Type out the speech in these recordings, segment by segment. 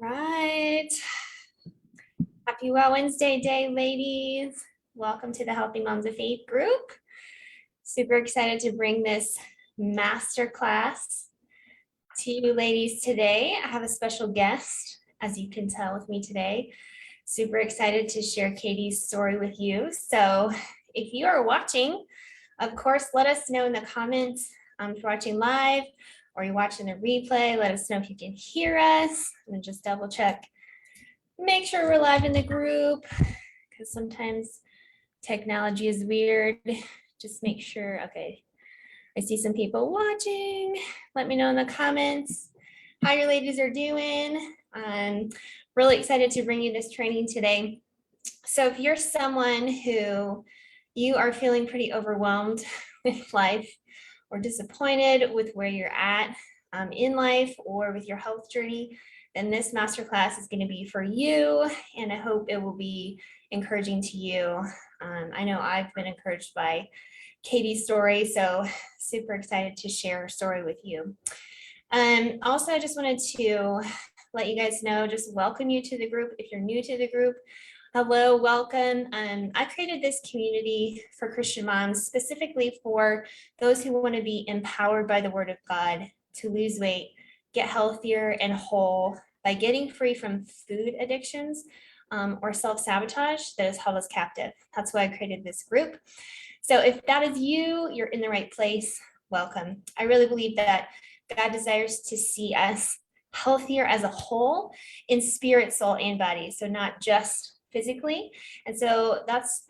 Right. Happy Well Wednesday day, ladies. Welcome to the Healthy Moms of Faith group. Super excited to bring this masterclass to you ladies today. I have a special guest, as you can tell with me today. Super excited to share Katie's story with you. So if you are watching, of course, let us know in the comments if you're watching live or you're watching the replay. Let us know if you can hear us. I'm gonna just double check. Make sure we're live in the group because sometimes technology is weird. Just make sure. Okay, I see some people watching. Let me know in the comments how your ladies are doing. I'm really excited to bring you this training today. So if you're someone who you are feeling pretty overwhelmed with life or disappointed with where you're at in life or with your health journey, then this masterclass is going to be for you, and I hope it will be encouraging to you. I know I've been encouraged by Katie's story, so super excited to share her story with you. Also, I just wanted to let you guys know, just welcome you to the group. If you're new to the group, hello, welcome. I created this community for Christian moms, specifically for those who want to be empowered by the Word of God to lose weight, get healthier and whole by getting free from food addictions or self-sabotage that has held us captive. That's why I created this group. So if that is you, you're in the right place. Welcome. I really believe that God desires to see us healthier as a whole in spirit, soul, and body. So not just physically. And so that's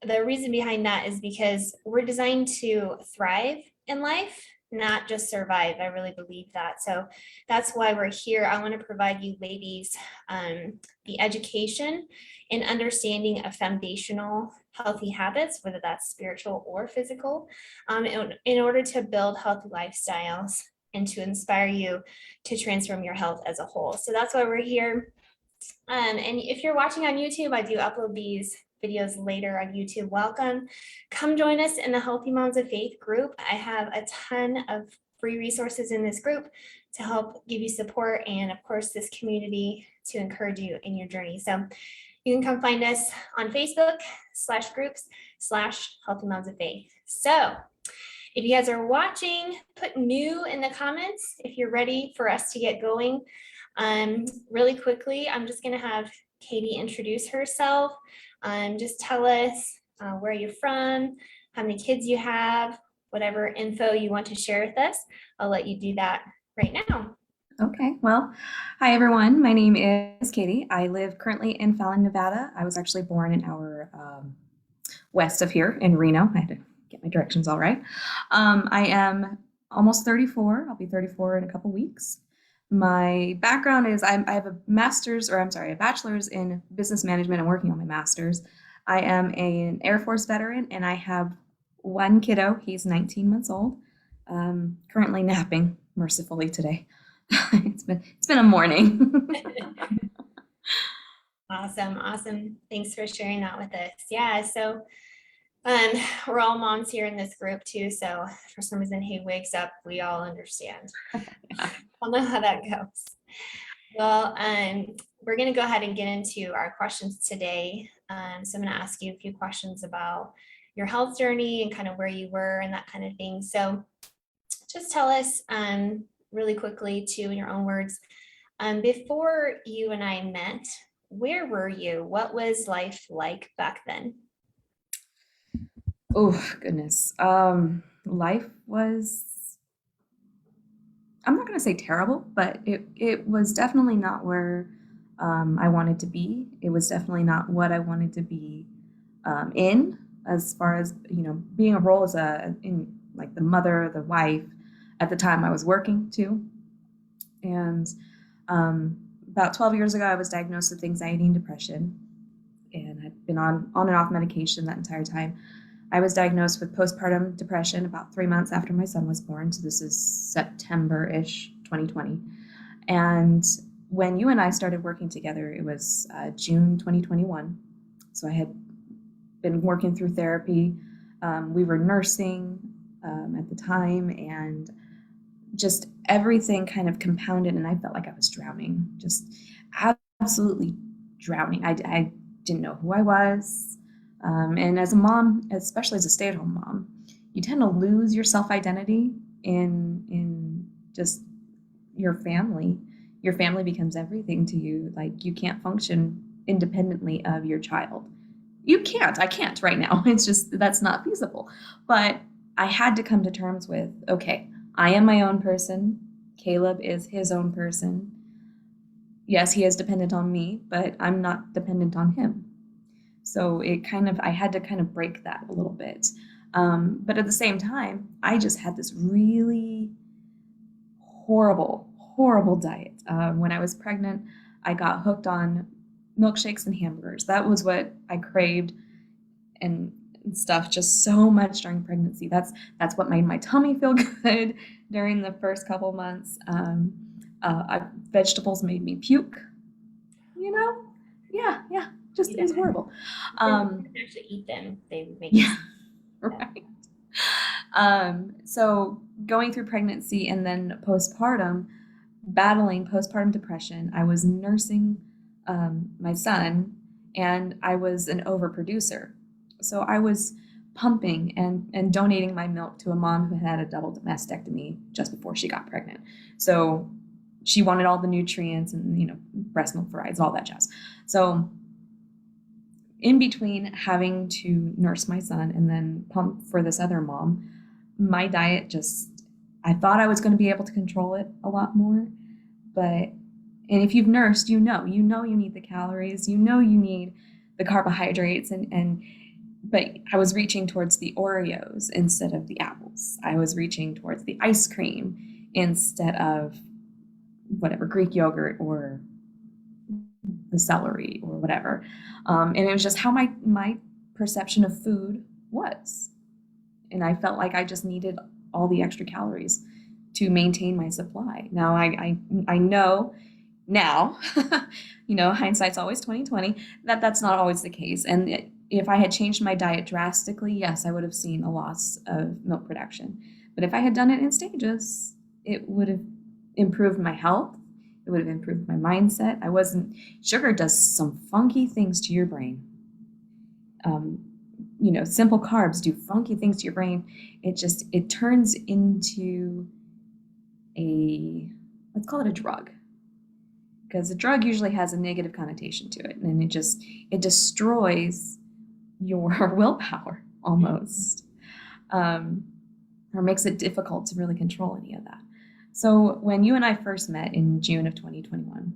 the reason behind that, is because we're designed to thrive in life, not just survive. I really believe that. So that's why we're here. I want to provide you ladies the education and understanding of foundational healthy habits, whether that's spiritual or physical, in order to build healthy lifestyles and to inspire you to transform your health as a whole. So that's why we're here. And if you're watching on YouTube, I do upload these videos later on YouTube. Welcome. Come join us in the Healthy Moms of Faith group. I have a ton of free resources in this group to help give you support, and of course this community to encourage you in your journey. So you can come find us on Facebook/groups/Healthy Moms of Faith. So if you guys are watching, put new in the comments if you're ready for us to get going. Really quickly, I'm just going to have Katie introduce herself. Just tell us where you're from, how many kids you have, whatever info you want to share with us. I'll let you do that right now. Okay, well, hi everyone. My name is Katie. I live currently in Fallon, Nevada. I was actually born an hour west of here in Reno. I had to get my directions all right. I am almost 34. I'll be 34 in a couple weeks. My background is I have a bachelor's in business management. I'm working on my master's. I am an Air Force veteran, and I have one kiddo. He's 19 months old, currently napping mercifully today. It's been a morning. Awesome. Thanks for sharing that with us. Yeah, so we're all moms here in this group too. So for some reason he wakes up, we all understand. Yeah. I'll know how that goes. Well, we're going to go ahead and get into our questions today. So I'm going to ask you a few questions about your health journey and kind of where you were and that kind of thing. So just tell us really quickly too, in your own words, before you and I met, where were you? What was life like back then? Oh, goodness. Life was, I'm not going to say terrible, but it was definitely not where I wanted to be. It was definitely not what I wanted to be in, as far as, being a role as like the mother, the wife. At the time I was working too. And about 12 years ago, I was diagnosed with anxiety and depression, and had been on and off medication that entire time. I was diagnosed with postpartum depression about 3 months after my son was born. So this is September-ish, 2020. And when you and I started working together, it was June 2021. So I had been working through therapy. We were nursing at the time, and just everything kind of compounded, and I felt like I was drowning. Just absolutely drowning. I didn't know who I was. And as a mom, especially as a stay-at-home mom, you tend to lose your self-identity in just your family. Your family becomes everything to you. Like, you can't function independently of your child. You can't. I can't right now. It's just, that's not feasible. But I had to come to terms with, okay, I am my own person. Caleb is his own person. Yes, he is dependent on me, but I'm not dependent on him. So I had to kind of break that a little bit. But at the same time, I just had this really horrible, horrible diet. When I was pregnant, I got hooked on milkshakes and hamburgers. That was what I craved, and stuff just so much during pregnancy. That's what made my tummy feel good during the first couple months. Vegetables made me puke. You know, yeah, just it was horrible. Actually eat them. They make Yeah, right. So going through pregnancy and then postpartum, battling postpartum depression, I was nursing my son, and I was an overproducer. So I was pumping and donating my milk to a mom who had a double mastectomy just before she got pregnant. So she wanted all the nutrients and, breast milk varieties, all that jazz. So in between having to nurse my son and then pump for this other mom, my diet just, I thought I was going to be able to control it a lot more. But, and if you've nursed, you know you need the calories, you need the carbohydrates, but I was reaching towards the Oreos instead of the apples. I was reaching towards the ice cream instead of whatever, Greek yogurt or the celery or whatever. And it was just how my perception of food was. And I felt like I just needed all the extra calories to maintain my supply. Now I know now, hindsight's always 2020, that's not always the case. And if I had changed my diet drastically, yes, I would have seen a loss of milk production. But if I had done it in stages, it would have improved my health. It would have improved my mindset. Sugar does some funky things to your brain. Simple carbs do funky things to your brain. It turns into let's call it a drug. Because a drug usually has a negative connotation to it. And it destroys your willpower almost. Or makes it difficult to really control any of that. So when you and I first met in June of 2021,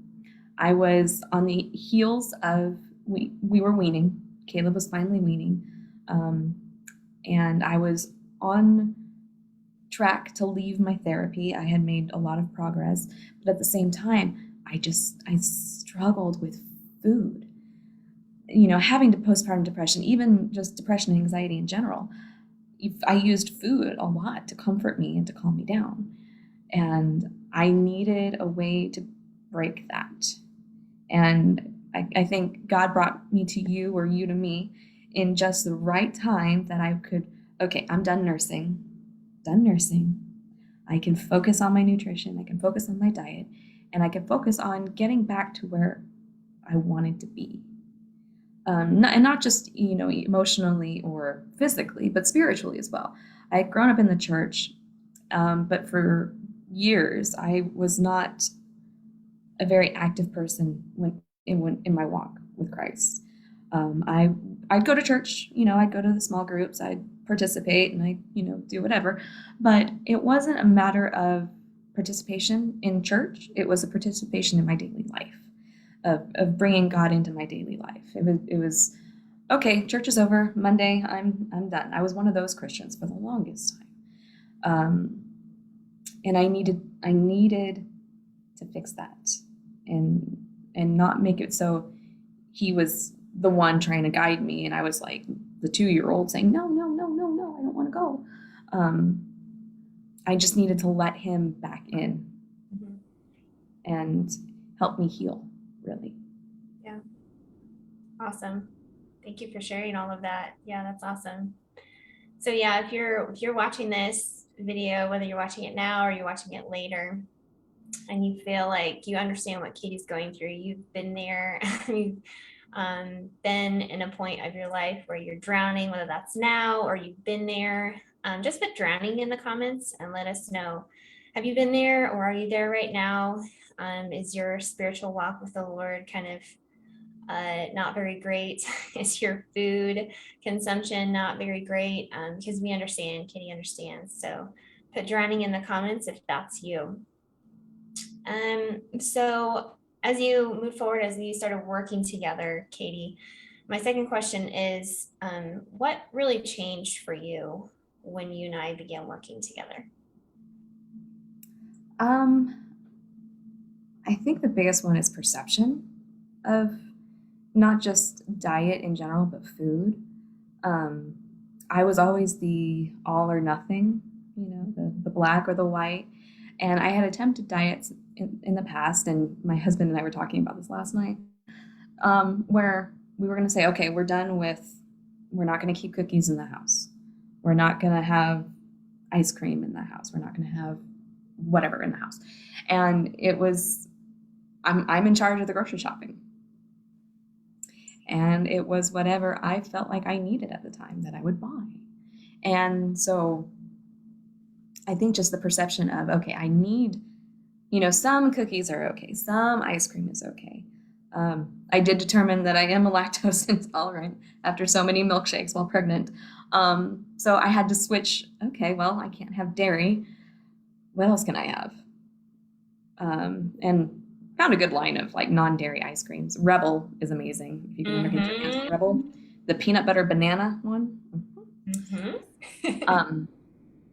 I was on the heels of, we were weaning. Caleb was finally weaning. And I was on track to leave my therapy. I had made a lot of progress, but at the same time, I struggled with food. Having postpartum depression, even just depression and anxiety in general, I used food a lot to comfort me and to calm me down. And I needed a way to break that. And I think God brought me to you, or you to me, in just the right time that I could, okay, I'm done nursing. I can focus on my nutrition. I can focus on my diet. And I can focus on getting back to where I wanted to be. And not just, emotionally or physically, but spiritually as well. I had grown up in the church, but for years, I was not a very active person in my walk with Christ. I'd go to church, I'd go to the small groups, I'd participate, and I'd, do whatever. But it wasn't a matter of participation in church. It was a participation in my daily life, of bringing God into my daily life. It was okay, church is over, Monday, I'm done. I was one of those Christians for the longest time. And I needed to fix that and not make it so he was the one trying to guide me, and I was like the 2-year-old saying, no, I don't want to go. I just needed to let him back in and help me heal, really. Yeah. Awesome. Thank you for sharing all of that. Yeah, that's awesome. So yeah, if you're watching this video, whether you're watching it now or you're watching it later, and you feel like you understand what Katie's going through. You've been there. You've been in a point of your life where you're drowning, whether that's now or you've been there. Just put drowning in the comments and let us know. Have you been there, or are you there right now? Is your spiritual walk with the Lord kind of not very great? Is your food consumption not very great? Because we understand, Katie understands. So put drowning in the comments if that's you. So as you move forward, as you started working together, Katie, my second question is, what really changed for you when you and I began working together? I think the biggest one is perception of not just diet in general, but food. I was always the all or nothing, the black or the white. And I had attempted diets in the past, and my husband and I were talking about this last night, where we were going to say, okay, we're not going to keep cookies in the house. We're not going to have ice cream in the house. We're not going to have whatever in the house. And it was, I'm in charge of the grocery shopping. And it was whatever I felt like I needed at the time that I would buy. And so I think just the perception of, okay, I need, some cookies are okay. Some ice cream is okay. I did determine that I am a lactose intolerant after so many milkshakes while pregnant. So I had to switch. Okay, well, I can't have dairy. What else can I have? And found a good line of like non-dairy ice creams. Rebel is amazing. If you can ever get your hands on Rebel, the peanut butter banana one.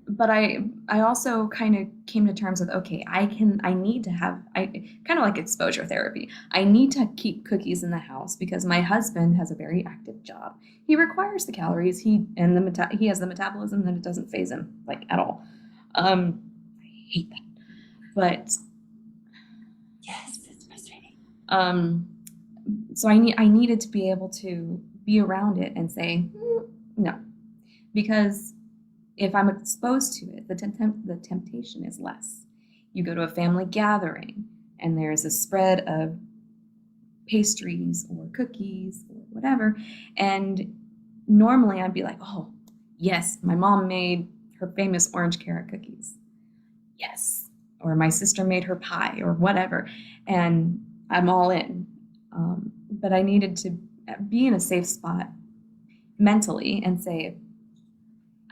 But I also kind of came to terms with, okay, I need to have, kind of like exposure therapy. I need to keep cookies in the house because my husband has a very active job. He requires the calories. He has the metabolism that it doesn't phase him like at all. I hate that. But yes, it's frustrating. So I needed to be able to be around it and say, no, because if I'm exposed to it, the temptation is less. You go to a family gathering and there's a spread of pastries or cookies or whatever. And normally I'd be like, oh, yes, my mom made her famous orange carrot cookies. Yes. Or my sister made her pie or whatever. And I'm all in. But I needed to be in a safe spot mentally and say,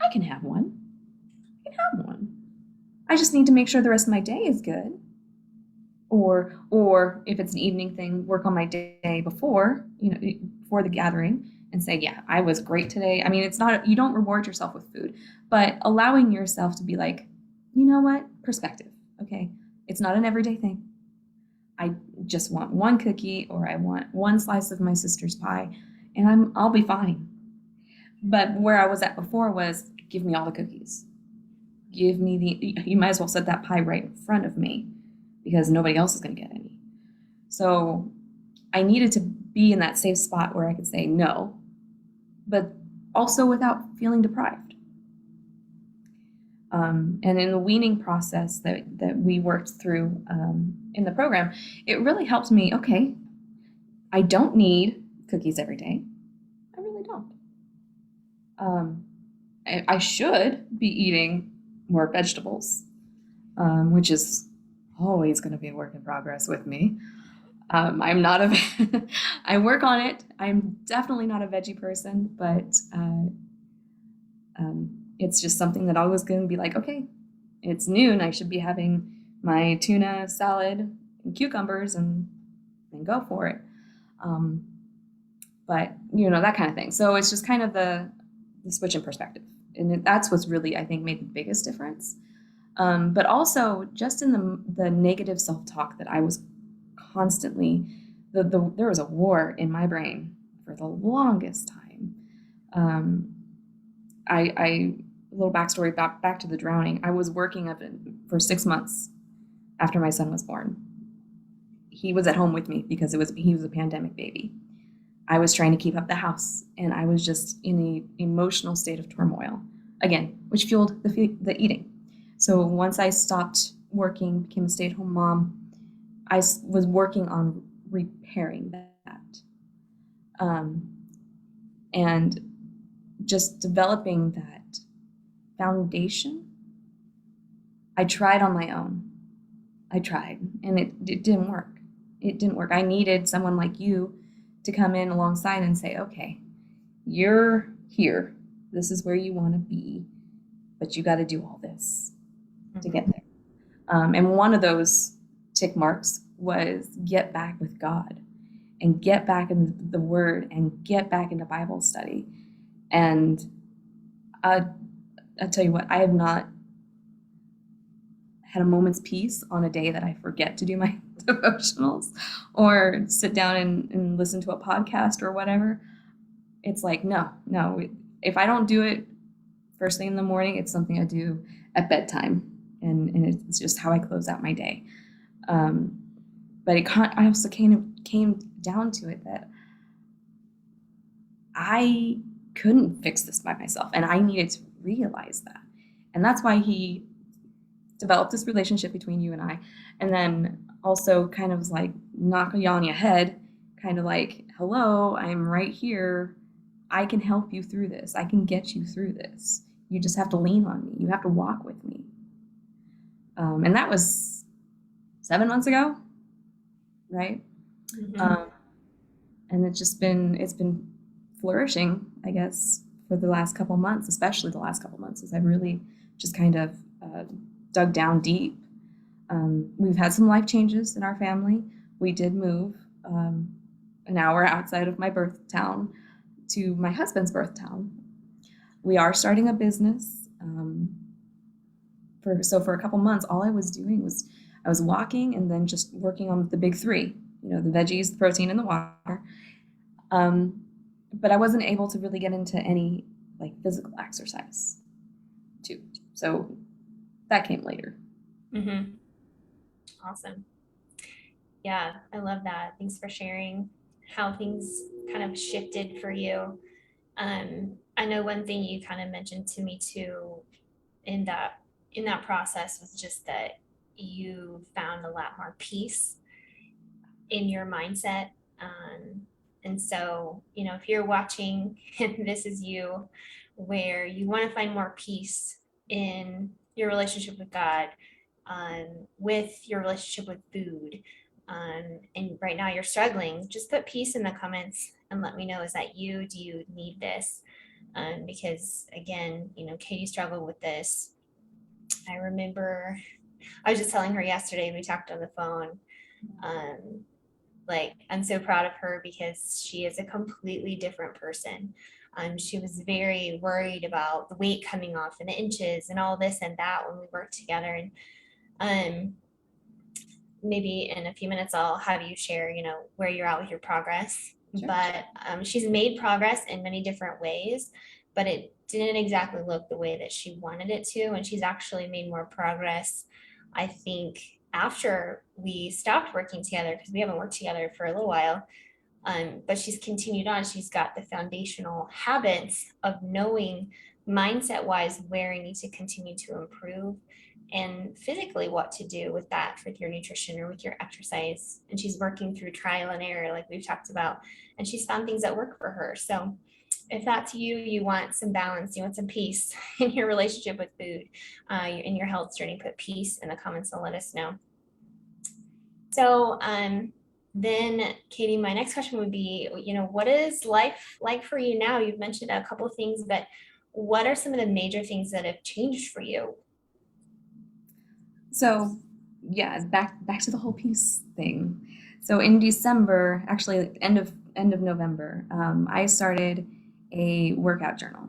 I can have one. I can have one. I just need to make sure the rest of my day is good. Or if it's an evening thing, work on my day before, before the gathering and say, yeah, I was great today. I mean, it's not, you don't reward yourself with food, but allowing yourself to be like, you know what? Perspective. Okay. It's not an everyday thing. I just want one cookie or I want one slice of my sister's pie and I'll be fine. But where I was at before was, give me all the cookies. Give me you might as well set that pie right in front of me because nobody else is going to get any. So I needed to be in that safe spot where I could say no, but also without feeling deprived. And in the weaning process that we worked through in the program, it really helped me, okay, I don't need cookies every day. I really don't. I should be eating more vegetables, which is always going to be a work in progress with me. I'm not I work on it. I'm definitely not a veggie person, but it's just something that I was going to be like, okay, it's noon. I should be having my tuna salad and cucumbers and go for it. But, that kind of thing. So it's just kind of the switch in perspective. And that's what's really, I think, made the biggest difference. But also just in the negative self-talk that I was constantly, there was a war in my brain for the longest time. A little backstory back to the drowning. I was working for 6 months after my son was born. He was at home with me because he was a pandemic baby. I was trying to keep up the house, and I was just in an emotional state of turmoil, again, which fueled the eating. So once I stopped working, became a stay-at-home mom, I was working on repairing that. And just developing that foundation. I tried on my own. I tried, and it didn't work. It didn't work. I needed someone like you to come in alongside and say, okay, you're here. This is where you want to be, but you got to do all this to get there. And one of those tick marks was get back with God and get back in the Word and get back into Bible study. And I'll tell you what, I have not had a moment's peace on a day that I forget to do my devotionals or sit down and listen to a podcast or whatever. It's like, no. If I don't do it first thing in the morning, it's something I do at bedtime. And it's just how I close out my day. But I also came down to it that I couldn't fix this by myself, and I needed to realize that. And that's why he developed this relationship between you and I, and then also kind of was like, knock you on your head, kind of like, hello, I'm right here. I can help you through this. I can get you through this. You just have to lean on me. You have to walk with me. And that was 7 months ago, right? Mm-hmm. And it's been flourishing, I guess, for the last couple months, especially the last couple months, as I've really just kind of dug down deep. We've had some life changes in our family. We did move an hour outside of my birth town to my husband's birth town. We are starting a business. For a couple months, all I was doing was I was walking and then just working on the big three, the veggies, the protein, and the water. But I wasn't able to really get into any like physical exercise too. So that came later. Mm-hmm. Awesome. Yeah, I love that. Thanks for sharing how things kind of shifted for you. I know one thing you kind of mentioned to me too in that process was just that you found a lot more peace in your mindset. And so, if you're watching and this is you, where you want to find more peace in your relationship with God, with your relationship with food, and right now you're struggling, just put peace in the comments and let me know, is that you? Do you need this? Because again, Katie struggled with this. I remember I was just telling her yesterday, we talked on the phone, I'm so proud of her because she is a completely different person. She was very worried about the weight coming off and the inches and all this and that when we worked together. And maybe in a few minutes, I'll have you share, where you're at with your progress. Sure. But she's made progress in many different ways, but it didn't exactly look the way that she wanted it to. And she's actually made more progress, I think, after we stopped working together, because we haven't worked together for a little while. But she's continued on. She's got the foundational habits of knowing mindset-wise where you need to continue to improve, and physically what to do with that, with your nutrition or with your exercise. And she's working through trial and error, like we've talked about, and she's found things that work for her. So if that's you, you want some balance, you want some peace in your relationship with food, in your health journey, put peace in the comments and let us know. So then, Katie, my next question would be, what is life like for you now? You've mentioned a couple of things, but what are some of the major things that have changed for you? So yeah, back to the whole peace thing. So in December, actually end of November, I started a workout journal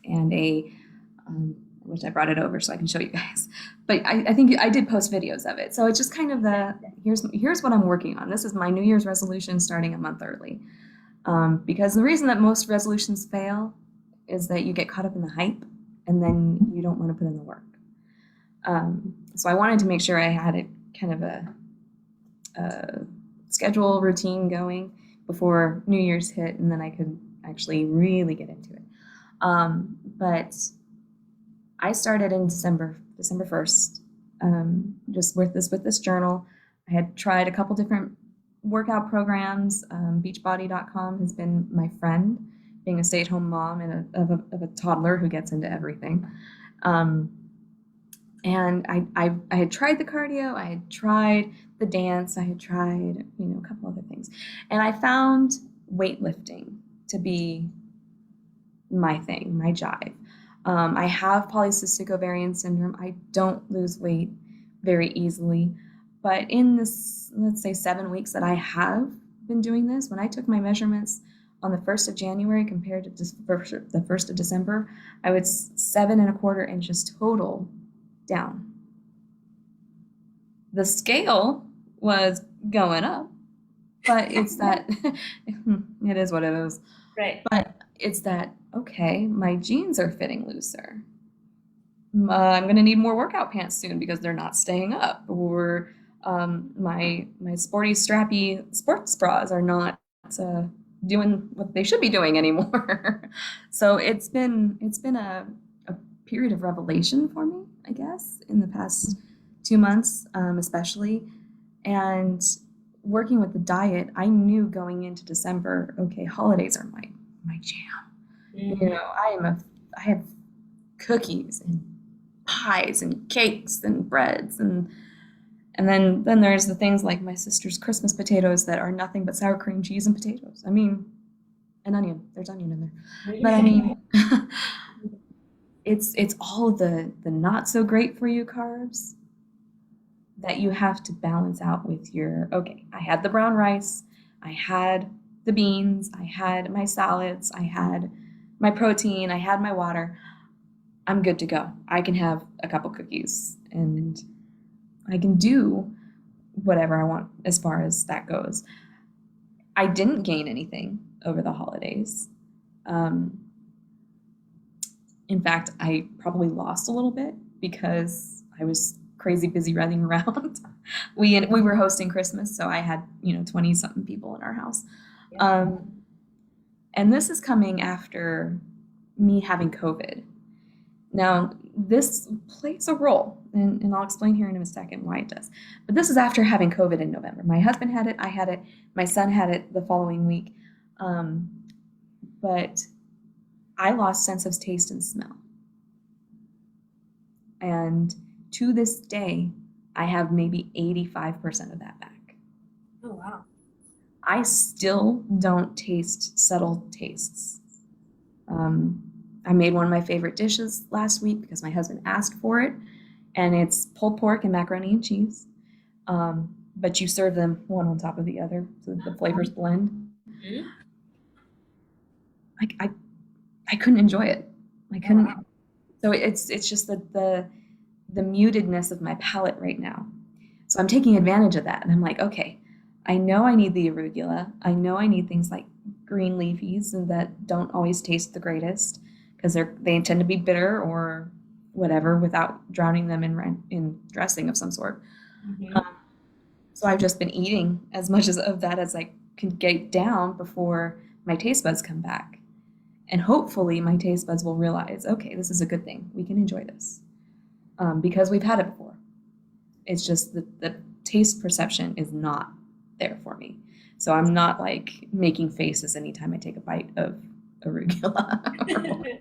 and which I brought it over so I can show you guys. But I think I did post videos of it. So it's just kind of here's what I'm working on. This is my New Year's resolution starting a month early. Because the reason that most resolutions fail is that you get caught up in the hype and then you don't want to put in the work. So I wanted to make sure I had a kind of a schedule routine going before New Year's hit, and then I could actually really get into it. But I started in December 1st. just with this journal. I had tried a couple different workout programs. Beachbody.com has been my friend, being a stay-at-home mom and of a toddler who gets into everything. And I had tried the cardio, I had tried the dance, I had tried, a couple other things. And I found weightlifting to be my thing, my jive. I have polycystic ovarian syndrome. I don't lose weight very easily. But in this, let's say 7 weeks that I have been doing this, when I took my measurements on the 1st of January compared to the 1st of December, I was 7.25 inches total down. The scale was going up, but it's that, it is what it is. Right. But it's that, okay, my jeans are fitting looser. I'm going to need more workout pants soon because they're not staying up. Or my sporty, strappy sports bras are not doing what they should be doing anymore. So it's been a period of revelation for me, I guess, in the past 2 months, especially. And working with the diet, I knew going into December, okay, holidays are my jam. Mhm. I have cookies and pies and cakes and breads and then there's the things like my sister's Christmas potatoes that are nothing but sour cream, cheese, and potatoes. I mean, an onion. There's onion in there. But I mean, it's all the not so great for you carbs that you have to balance out with your, okay, I had the brown rice, I had the beans, I had my salads, I had my protein, I had my water. I'm good to go. I can have a couple cookies and I can do whatever I want as far as that goes. I didn't gain anything over the holidays. In fact, I probably lost a little bit because I was crazy busy running around. We were hosting Christmas, so I had 20 something people in our house. And this is coming after me having COVID. Now, this plays a role, and I'll explain here in a second why it does. But this is after having COVID in November. My husband had it, I had it, my son had it the following week. But I lost sense of taste and smell. And to this day, I have maybe 85% of that back. Oh, wow. I still don't taste subtle tastes. I made one of my favorite dishes last week because my husband asked for it, and it's pulled pork and macaroni and cheese. But you serve them one on top of the other so the flavors blend. Mhm. I couldn't enjoy it. I couldn't. wow. So it's just the mutedness of my palate right now. So I'm taking advantage of that, and I'm like, okay, I know I need the arugula. I know I need things like green leafies and that don't always taste the greatest because they tend to be bitter or whatever without drowning them in dressing of some sort. Mhm. So I've just been eating as much of that as I can get down before my taste buds come back. And hopefully my taste buds will realize, okay, this is a good thing. We can enjoy this because we've had it before. It's just the taste perception is not there for me. So I'm not like making faces anytime I take a bite of arugula.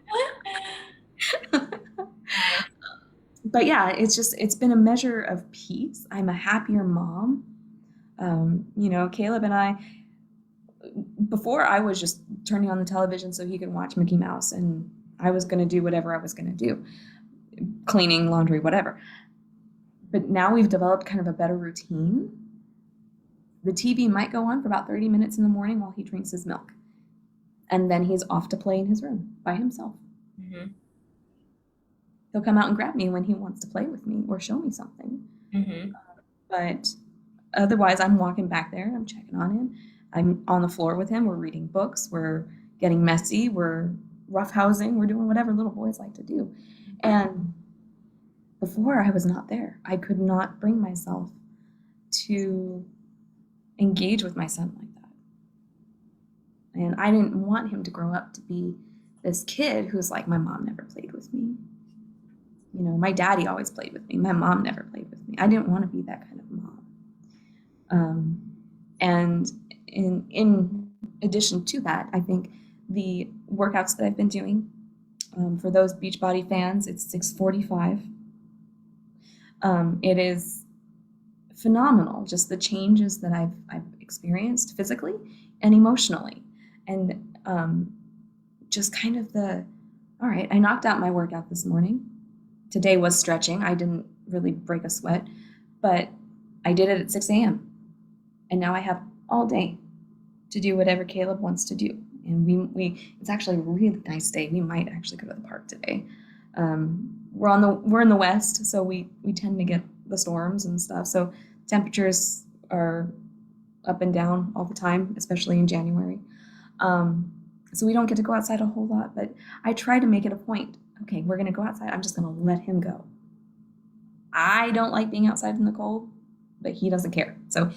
But yeah, it's been a measure of peace. I'm a happier mom. Caleb and I, before I was just turning on the television so he could watch Mickey Mouse, and I was going to do whatever I was going to do, cleaning, laundry, whatever. But now we've developed kind of a better routine. The TV might go on for about 30 minutes in the morning while he drinks his milk. And then he's off to play in his room by himself. Mhm. He'll come out and grab me when he wants to play with me or show me something. Mhm. But otherwise, I'm walking back there and I'm checking on him. I'm on the floor with him. We're reading books. We're getting messy. We're roughhousing. We're doing whatever little boys like to do. And before, I was not there. I could not bring myself to engage with my son like that. And I didn't want him to grow up to be this kid who's like, my mom never played with me. my daddy always played with me. My mom never played with me. I didn't want to be that kind of mom. And in addition to that, I think the workouts that I've been doing, for those Beachbody fans, it's 6:45. It is phenomenal, just the changes that I've experienced physically and emotionally. And just kind of all right, I knocked out my workout this morning. Today was stretching. I didn't really break a sweat, but I did it at 6 a.m. And now I have all day to do whatever Caleb wants to do. And it's actually a really nice day. We might actually go to the park today. We're in the west, so we tend to get the storms and stuff. So temperatures are up and down all the time, especially in January. So we don't get to go outside a whole lot, but I try to make it a point. Okay, we're going to go outside. I'm just going to let him go. I don't like being outside in the cold, but he doesn't care. So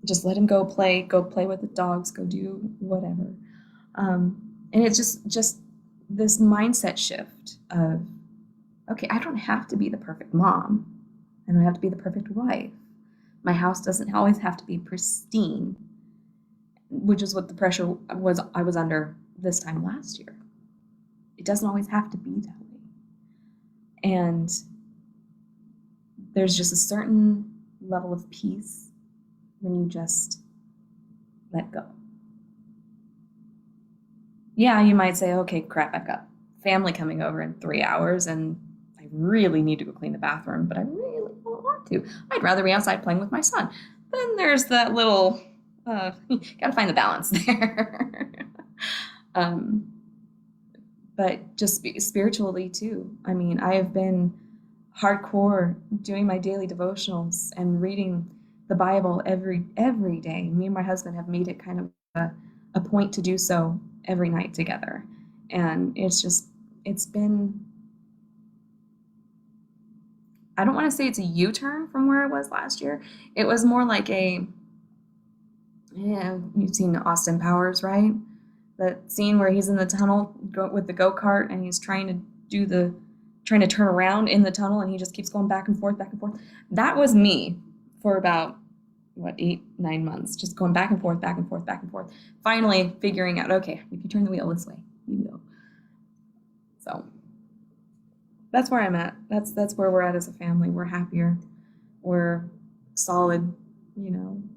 just let him go play with the dogs, go do whatever. And it's just this mindset shift of, okay, I don't have to be the perfect mom. I don't have to be the perfect wife. My house doesn't always have to be pristine, which is what the pressure I was under this time last year. It doesn't always have to be that way. And there's just a certain level of peace when you just let go. Yeah, you might say, okay, crap, I've got family coming over in 3 hours and I really need to go clean the bathroom, but I really don't want to. I'd rather be outside playing with my son. Then there's that little, you gotta find the balance there. But just spiritually too. I mean, I have been hardcore doing my daily devotionals and reading the Bible every day. Me and my husband have made it kind of a point to do so every night together. And it's been, I don't want to say it's a U-turn from where I was last year. It was more like you've seen Austin Powers, right? That scene where he's in the tunnel with the go-kart and he's trying to turn around in the tunnel and he just keeps going back and forth, back and forth. That was me for about, 8-9 months, just going back and forth, back and forth, back and forth. Finally figuring out, okay, if you turn the wheel this way, you go. So that's where I'm at. That's where we're at as a family. We're happier. We're solid, and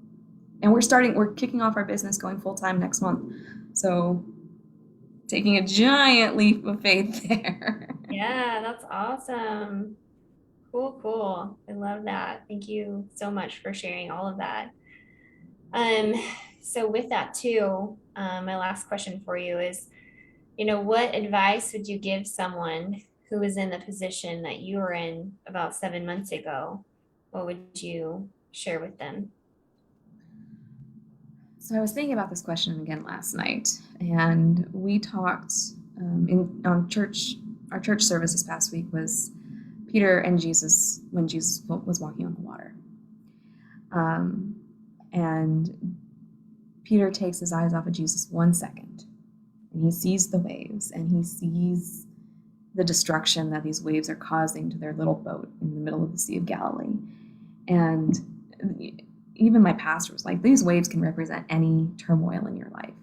we're kicking off our business going full-time next month. So taking a giant leap of faith there. Yeah, that's awesome. Cool. I love that. Thank you so much for sharing all of that. So with that too, my last question for you is, what advice would you give someone who was in the position that you were in about 7 months ago? What would you share with them? So I was thinking about this question again last night, and we talked on church. Our church service this past week was Peter and Jesus when Jesus was walking on the water. And Peter takes his eyes off of Jesus 1 second, and he sees the waves, and he sees the destruction that these waves are causing to their little boat in the middle of the Sea of Galilee. And even my pastor was like, these waves can represent any turmoil in your life.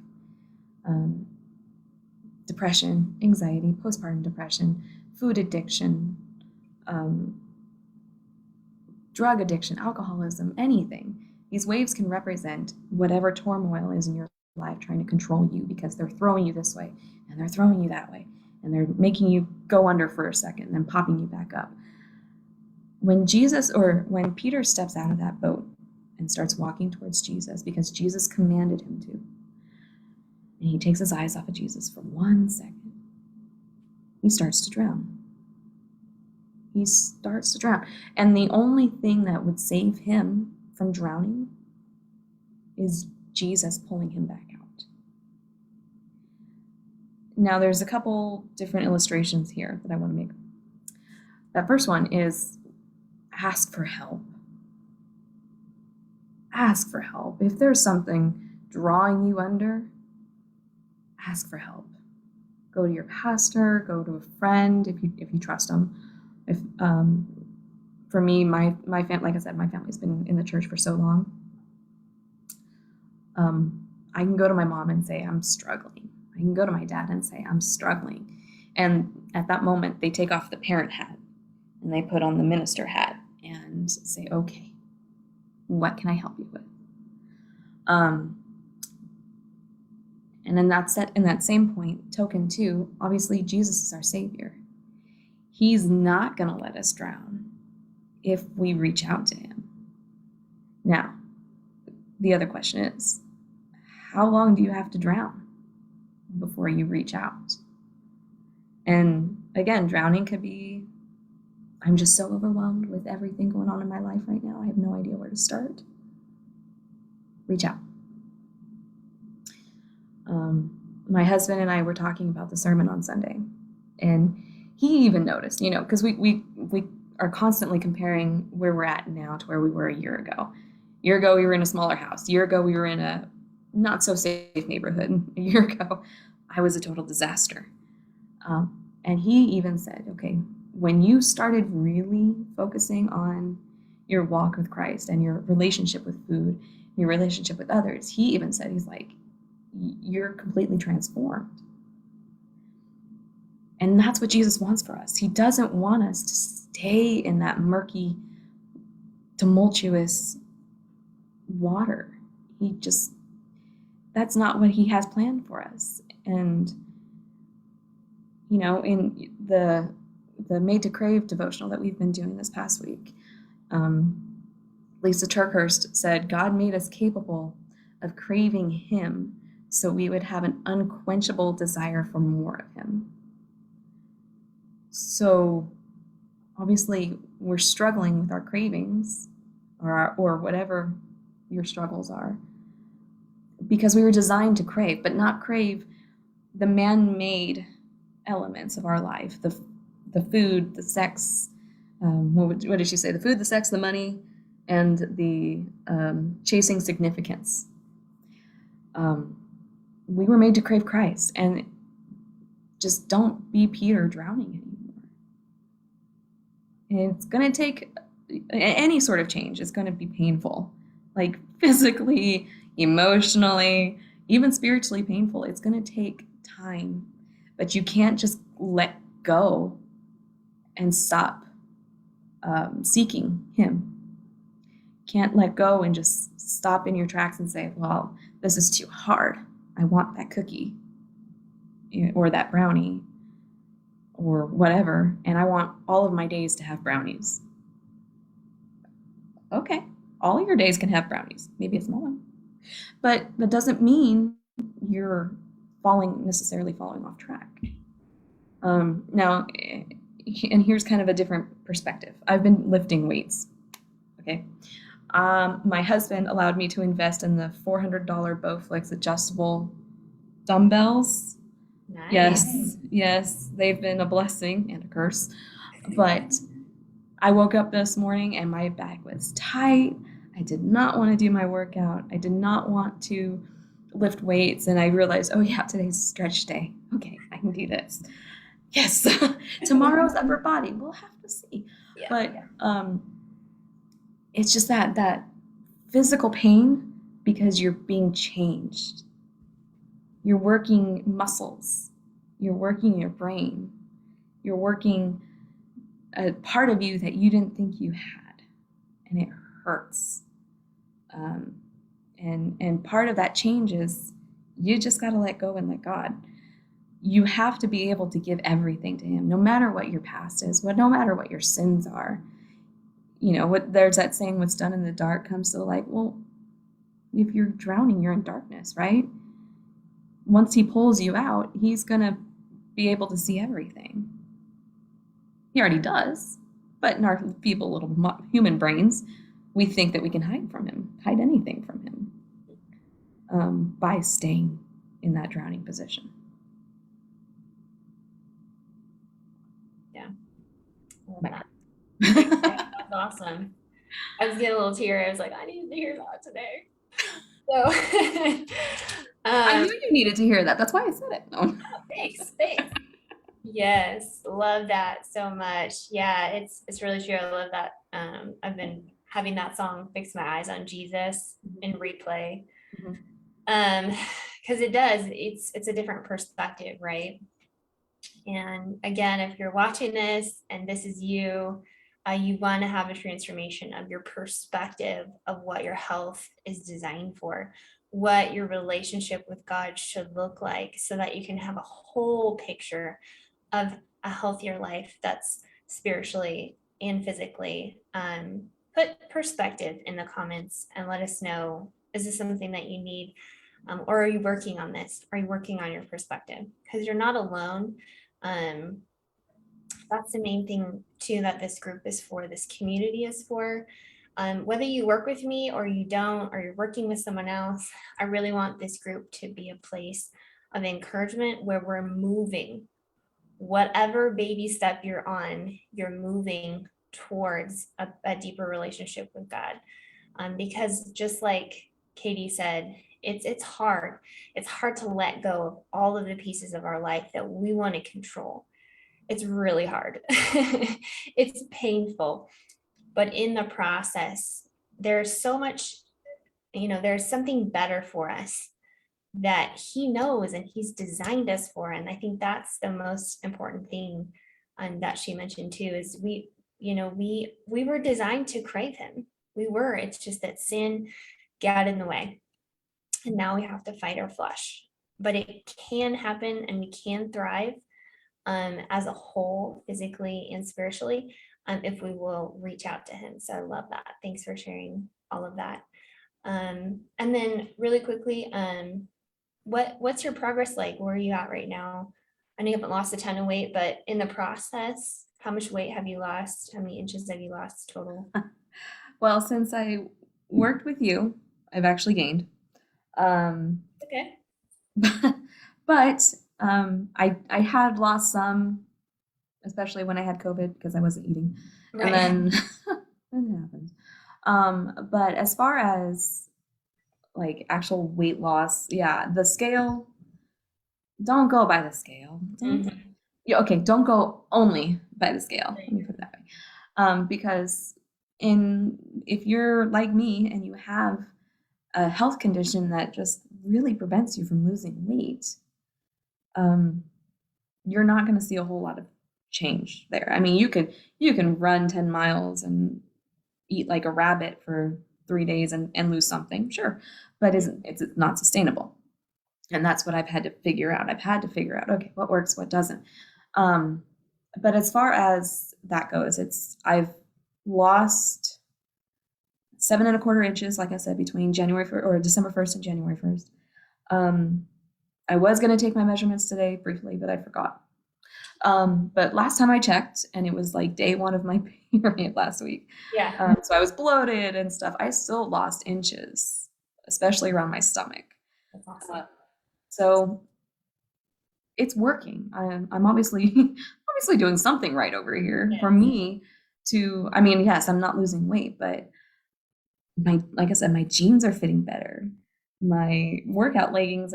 Depression, anxiety, postpartum depression, food addiction, drug addiction, alcoholism, anything. These waves can represent whatever turmoil is in your life trying to control you, because they're throwing you this way and they're throwing you that way and they're making you go under for a second and then popping you back up. When Peter steps out of that boat and starts walking towards Jesus because Jesus commanded him to, and he takes his eyes off of Jesus for 1 second, he starts to drown. He starts to drown. And the only thing that would save him from drowning is Jesus pulling him back out. Now, there's a couple different illustrations here that I want to make. That first one is ask for help. Ask for help. If there's something drawing you under, ask for help. Go to your pastor, go to a friend if you trust them. If for me, my family, like I said, my family's been in the church for so long. I can go to my mom and say, I'm struggling. I can go to my dad and say, I'm struggling. And at that moment, they take off the parent hat and they put on the minister hat and say, okay, what can I help you with? And in that same point, token too, obviously Jesus is our Savior. He's not going to let us drown if we reach out to him. Now, the other question is, how long do you have to drown before you reach out? And again, drowning could be, I'm just so overwhelmed with everything going on in my life right now. I have no idea where to start. Reach out. My husband and I were talking about the sermon on Sunday, and he even noticed, because we are constantly comparing where we're at now to where we were a year ago. A year ago, we were in a smaller house. A year ago, we were in a not so safe neighborhood. A year ago, I was a total disaster. And he even said, okay, when you started really focusing on your walk with Christ and your relationship with food, your relationship with others, he even said, he's like, you're completely transformed. And that's what Jesus wants for us. He doesn't want us to stay in that murky, tumultuous water. That's not what he has planned for us. And, in the Made to Crave devotional that we've been doing this past week, Lisa Turkhurst said, God made us capable of craving him so we would have an unquenchable desire for more of him. So obviously we're struggling with our cravings or whatever your struggles are, because we were designed to crave, but not crave the man-made elements of our life, the food, the sex, what did she say? The food, the sex, the money, and the chasing significance. We were made to crave Christ, and just don't be Peter drowning anymore. And it's going to take any sort of change. It's going to be painful, like physically, emotionally, even spiritually painful. It's going to take time, but you can't just let go and stop seeking him. Can't let go and just stop in your tracks and say, well, this is too hard. I want that cookie or that brownie or whatever, and I want all of my days to have brownies. Okay, all your days can have brownies, maybe a small one. But that doesn't mean you're necessarily falling off track. Now, and here's kind of a different perspective. I've been lifting weights, okay? My husband allowed me to invest in the $400 Bowflex adjustable dumbbells. Nice. Yes, they've been a blessing and a curse. But I woke up this morning and my back was tight. I did not want to do my workout. I did not want to lift weights. And I realized, oh yeah, today's stretch day. Okay, I can do this. Yes, tomorrow's upper body. We'll have to see. Yeah, but it's just that physical pain because you're being changed. You're working muscles. You're working your brain. You're working a part of you that you didn't think you had, and it hurts. And part of that change is you just got to let go and let God. You have to be able to give everything to him, no matter what your past is, no matter what your sins are. There's that saying, what's done in the dark comes to the light. Well, if you're drowning, you're in darkness, right? Once he pulls you out, he's going to be able to see everything. He already does, but in our feeble little human brains, we think that we can hide anything from him by staying in that drowning position. Yeah. That's awesome. I was getting a little teary. I was like, I needed to hear that today. So I knew you needed to hear that. That's why I said it. No. Thanks. Yes, love that so much. Yeah, it's really true. I love that. I've been having that song "Fix My Eyes on Jesus" in replay. Mhm. Um, because it does, it's a different perspective, right? And again, if you're watching this and this is you, you want to have a transformation of your perspective of what your health is designed for, what your relationship with God should look like, so that you can have a whole picture of a healthier life that's spiritually and physically. Put perspective in the comments and let us know, is this something that you need? Or are you working on this? Are you working on your perspective? Because you're not alone. Um, that's the main thing too that this group is for, this community is for. Whether you work with me or you don't, or you're working with someone else, I really want this group to be a place of encouragement where we're moving. Whatever baby step you're moving towards a deeper relationship with God. Because just like Katie said, it's hard. It's hard to let go of all of the pieces of our life that we want to control. It's really hard. It's painful, but in the process, there's so much, there's something better for us that he knows and he's designed us for. And I think that's the most important thing that she mentioned too, is we were designed to crave him. We were. It's just that sin got in the way. And now we have to fight our flesh. But it can happen and we can thrive as a whole, physically and spiritually, if we will reach out to him. So I love that. Thanks for sharing all of that. And then really quickly, what's your progress like? Where are you at right now? I know you haven't lost a ton of weight, but in the process, how much weight have you lost? How many inches have you lost total? Well, since I worked with you, I've actually gained. Um, Okay. but I had lost some, especially when I had COVID because I wasn't eating, and Right. then it happens. But as far as like actual weight loss, yeah, the scale. Don't go by the scale. Don't. Mhm. Yeah, okay. Don't go only by the scale. Let me put it that way. Because in if you're like me and you have a health condition that just really prevents you from losing weight, um, you're not going to see a whole lot of change there. I mean, you can run 10 miles and eat like a rabbit for 3 days and lose something, sure, but it's not sustainable. And that's what I've had to figure out. I've had to figure out, okay, what works, what doesn't. Um, but as far as that goes, I've lost 7.25 inches, like I said, between January 1st or December 1st and January 1st. I was going to take my measurements today briefly, but I forgot. But last time I checked, and it was like day one of my period last week. Yeah. So I was bloated and stuff. I still lost inches, especially around my stomach. That's Uh, awesome. so it's working. I'm obviously obviously doing something right over here for Yes. me to, I mean, yes, I'm not losing weight, but like I said, my jeans are fitting better. My workout leggings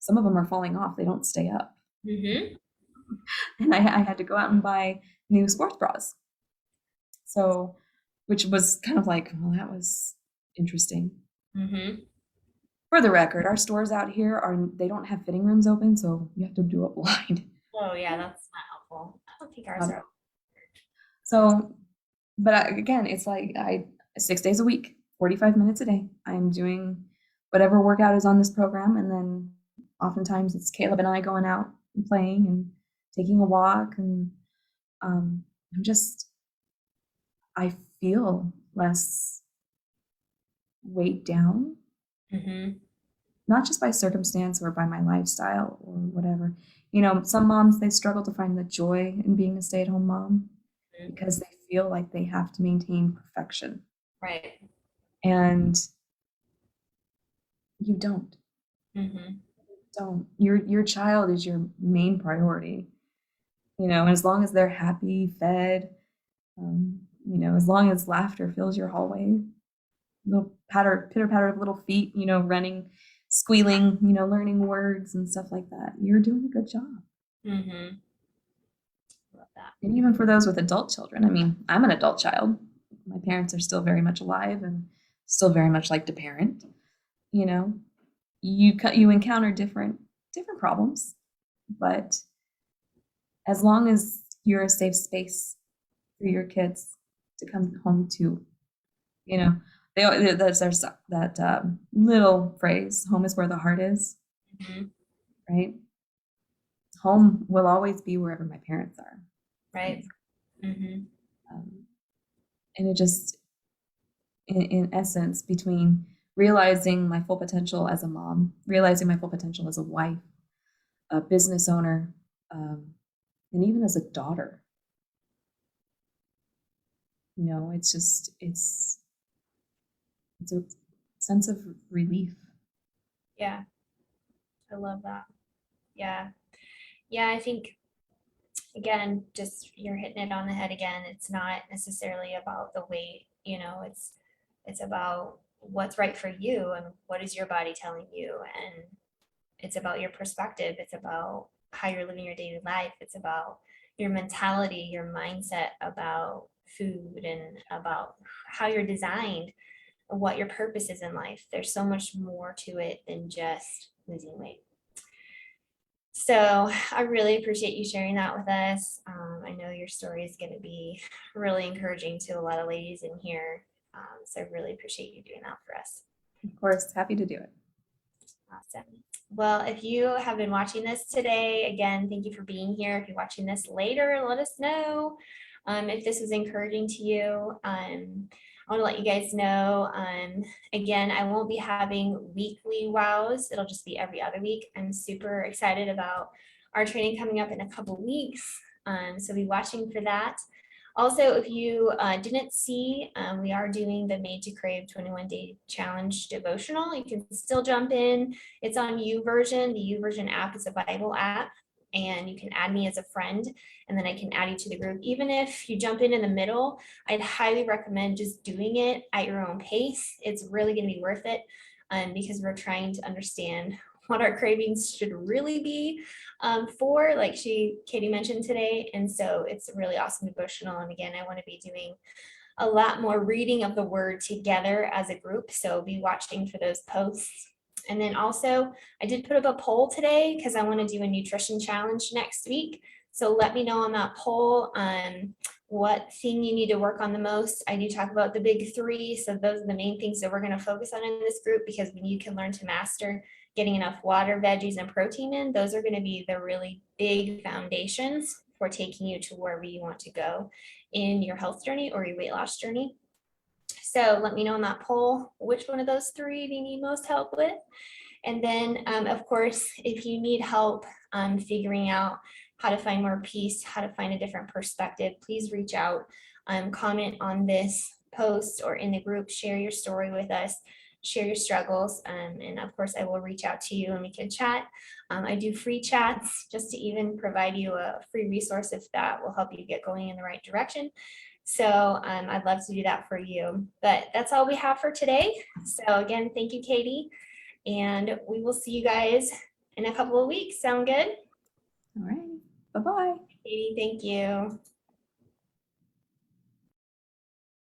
some of them are falling off. They don't stay up. Mm-hmm. And I had to go out and buy new sports bras. So, which was kind of like, well, that was interesting. Mm-hmm. For the record, our stores out here they don't have fitting rooms open, so you have to do it blind. Oh yeah, that's not helpful. I don't think ours Um, are. so, but again, it's like 6 days a week, 45 minutes a day. I'm doing whatever workout is on this program, and then oftentimes it's Caleb and I going out and playing and taking a walk, and um, I'm just I feel less weighed down, Mm-hmm. not just by circumstance or by my lifestyle or whatever. You know, some moms, they struggle to find the joy in being a stay-at-home mom because they feel like they have to maintain perfection. Right. And you don't. Mm-hmm. Don't. Your child is your main priority. You know, and as long as they're happy, fed, as long as laughter fills your hallway, little pitter patter of little feet, running, squealing, learning words and stuff like that. You're doing a good job. Mm-hmm. that. And even for those with adult children, I mean, I'm an adult child. My parents are still very much alive and still very much like to parent. You know, you encounter different problems, but as long as you're a safe space for your kids to come home to, you know, there's that little phrase, "Home is where the heart is," Mhm. right? Home will always be wherever my parents are. Right. Mm-hmm. Um, and it just, in essence, between realizing my full potential as a mom, realizing my full potential as a wife, a business owner, and even as a daughter, it's just it's a sense of relief. Yeah, I love that. Yeah. Yeah, I think again, just you're hitting it on the head again. It's not necessarily about the weight, it's about what's right for you and what is your body telling you. And it's about your perspective. It's about how you're living your daily life. It's about your mentality, your mindset about food and about how you're designed, what your purpose is in life. There's so much more to it than just losing weight. So I really appreciate you sharing that with us. I know your story is going to be really encouraging to a lot of ladies in here. So I really appreciate you doing that for us. Of course, happy to do it. Awesome. Well, if you have been watching this today, again, thank you for being here. If you're watching this later, let us know if this was encouraging to you. I want to let you guys know, again, I won't be having weekly wows. It'll just be every other week. I'm super excited about our training coming up in a couple weeks. So be watching for that. Also, if you didn't see, we are doing the Made to Crave 21-day challenge devotional. You can still jump in. It's on YouVersion. The YouVersion app is a Bible app, and you can add me as a friend, and then I can add you to the group. Even if you jump in the middle, I'd highly recommend just doing it at your own pace. It's really going to be worth it because we're trying to understand what our cravings should really be for, like Katie mentioned today. And so it's a really awesome devotional. And again, I want to be doing a lot more reading of the word together as a group. So be watching for those posts. And then also, I did put up a poll today because I want to do a nutrition challenge next week. So let me know on that poll what thing you need to work on the most. I do talk about the big three. So those are the main things that we're going to focus on in this group, because when you can learn to master getting enough water, veggies, and protein in, those are going to be the really big foundations for taking you to wherever you want to go in your health journey or your weight loss journey. So let me know in that poll, which one of those three do you need most help with? And then, of course, if you need help figuring out how to find more peace, how to find a different perspective, please reach out, comment on this post or in the group, share your story with us, share your struggles. And of course, I will reach out to you and we can chat. I do free chats just to even provide you a free resource if that will help you get going in the right direction. So I'd love to do that for you. But that's all we have for today. So again, thank you, Katie. And we will see you guys in a couple of weeks. Sound good? All right. Bye-bye. Katie, thank you.